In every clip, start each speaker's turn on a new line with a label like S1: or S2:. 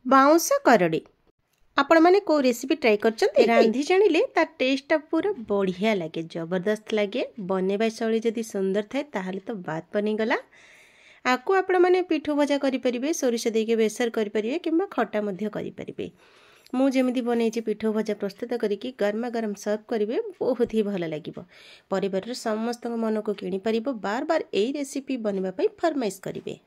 S1: Bounce करड़ी आपण मैंने को रेसिपी ट्राई कर रांधि जानिले तार टेस्ट पूरा बढ़िया लगे, जबरदस्त लगे। बनवा शैली जदि सुंदर थाए ताहले तो बात बनीगला। आपको आपण मैंने पिठो भजा करें, सोरिष देके बेसर करें कि खटा करें। मुझे बनई पिठो भजा प्रस्तुत करके गरमा गरम सर्व करेंगे, बहुत ही भल लगे। परिवार समस्त मन को किपर, बार बार यही रेसिपी बनवाई फरमाइश करेंगे।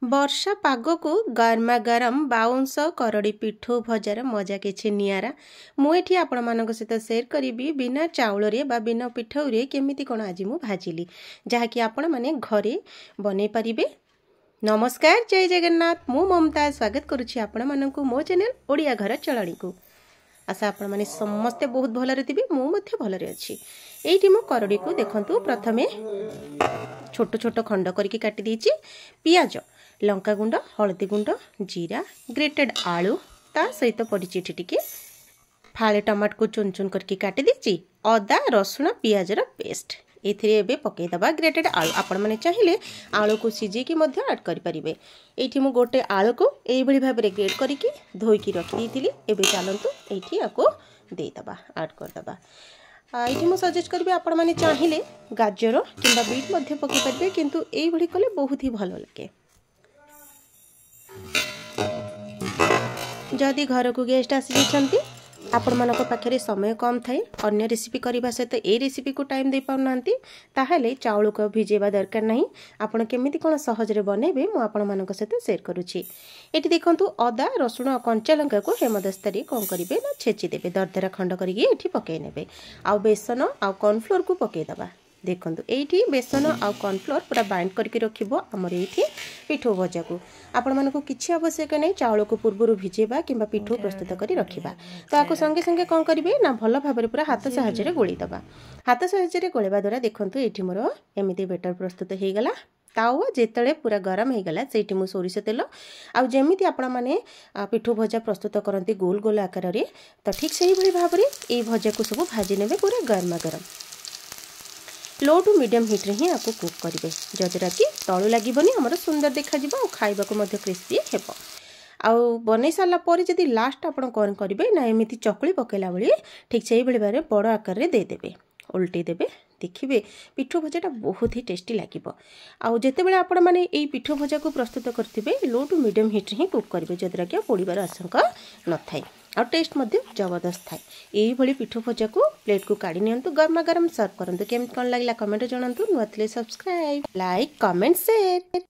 S1: वर्षा पाग को गरमा गरम बाउंस करड़ी पिठो भजार मजा किछि नियारा। मुझे आपण मान सहित सेयर करी बिना चाउल बा बिना पिठौ रे केमिति कोन आज मु भाजिली, जहाँकि आपण माने घरे बनै परिबे। नमस्कार, जय जगन्नाथ। मु ममता स्वागत करुछि आपण मानकु मो चैनल ओडिया घर चलणी को। आशा आपण माने समस्ते बहुत भलरे थिबे, मु मध्ये भलरे अछि। एइठी मु करड़ी को देखंतु प्रथमे छोट छोट खंड करके काटि दीची। पियाज, लंका गुंड, हलदी गुंड, जीरा, ग्रेटेड आलू ता सहित पड़ी टिके फाळे टमाटर को चुन चुन करके काटि दीची। अदा रसुण पियाजर पेस्ट एथिरे एबे पकई दबा ग्रेटेड आलू। आपण माने चाहिले आलू को सिजे की मध्य ऐड करि परिबे। एठी मु गोटे आलू को एई भली भाबरे ग्रेट करके धोई की रखि दीतिली। एबे चालंतु एठी आको देई दबा, ऐड कर दबा। ये मुझे सजेस्ट करी आपण मैंने चाहिए गाजर किंबा बीट मध्य पकई पारे, किंतु एई भली कले बहुत ही भल लगे। जदि घर को गेस्ट आसी आपण मानक पाखे समय कम थाए, अन्य रेसिपी करने सहित ए रेसिपी को टाइम दे पाउना ताहेले चाउल को भिजेबा दरकार नहीं। आपण केमिति कोन सहजरे बनेबे मु आपण मानक सहित शेयर करूछि। एटी देखंतु अदा रसुण और कंचा लंका को हेमदस्तारे कोन करिवे ना छेची देबे, दरदरा खंड करिके एठी पकई नेबे। आ बेसन आ कॉर्नफ्लोर को पकई दबा। देखंतु एठी बेसन आ कॉर्नफ्लोर पूरा बाइंड करके रखिबो हमर एठी पिठो भजा को। आपण मानको किछि आवश्यक नै चाउल को पूर्वरु भिजेबा किंबा पिठो प्रस्तुत करी रखिबा। तो आको संगे संगे कोन करिवे ना भल भाबरे पूरा हाथ सहायरे गोळी दबा। हाथ सहायरे गोळेबा द्वारा देखंतु एठी मोर एमिति बेटर प्रस्तुत हे गला। तावा जेतळे पूरा गरम हे गला सेठी मु सोरिष तेल आ जेमिति आपण माने पिठो भजा प्रस्तुत करंती गोल गोल आकार रे, तो ठीक सही भली भाबरे ए भजा को सब भाजी नेबे पूरा गरमा गरम। लो टू मीडियम हिट रे ही आपको कुक करेंगे, जद्वारा कि तलू लगे आमर सुंदर देखा और खाइबा को क्रिस्पी हेब। आउ बन सारा पर जब लास्ट आप कौन करेंगे ना एमती चकुली पकेला बेले ठीक से भाई भाव बड़ आकार में देदेवे, उल्टे देवे। देखिए पिठो भजाटा बहुत ही टेस्टी लगे। आउ जिते बड़े आपण मैंने ये पिठो भजा को प्रस्तुत करेंगे लो टू मीडियम हिट ही कुक करेंगे, जद्वारा कि पोड़ार आशंका न थाए और टेस्ट मध्य जबरदस्त थाए। यही भली पिठो भजा को प्लेट को काढ़ी नियंतु, गरमा गरम सर्व करंतु। केमति कोन लागला कमेंट जणांतु। नुआ थिले सब्सक्राइब, लाइक, कमेंट, शेयर।